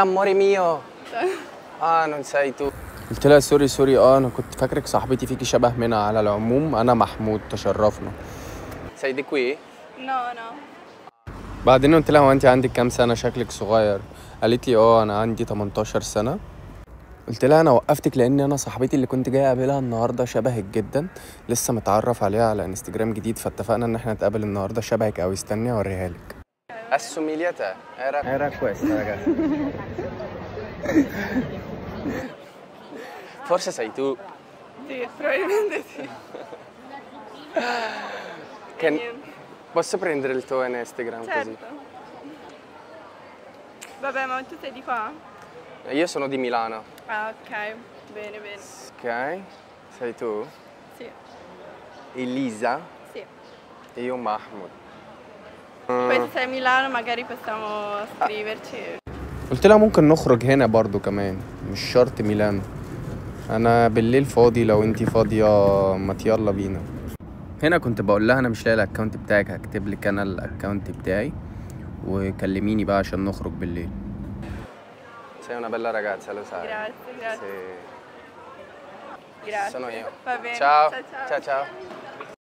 amore mio. non sei tu. قلت لها سوري سوري انا كنت فاكرك صاحبتي فيكي شبه منى. على العموم انا محمود تشرفنا. sei di qui؟ No, no. بعدين قلت لها هو انت عندك كام سنة؟ شكلك صغير. قالت لي انا عندي 18 سنة. قلت لها انا وقفتك لان انا صاحبتي اللي كنت جاي اقابلها النهارده شبهك جدا، لسه متعرف عليها على انستجرام جديد، فاتفقنا ان احنا نتقابل النهارده. شبهك قوي، استني اوريها لك. assomigliate era questa ragazzi. Forse sei tu. Sì, probabilmente sì. Posso prendere il tuo Instagram certo. così? Vabbè, ma tu sei di qua? Io sono di Milano. Ah, ok. Bene, bene. Ok. Sei tu? Sì. Elisa? Sì. E io Mahmoud. Poi se sei a Milano magari possiamo scriverci. قلت لها ممكن نخرج هنا برضو كمان، مش شرط ميلانو. انا بالليل فاضي، لو انتي فاضية ما يلا بينا. هنا كنت بقول لها انا مش لاقي الاكونت بتاعك، هكتب لك انا الاكونت بتاعي وكلميني بقى عشان نخرج بالليل. Sei una bella ragazza, lo sai. Grazie, grazie. Sì. Grazie. Sono io. Va bene. Ciao. Ciao, ciao. Ciao ciao.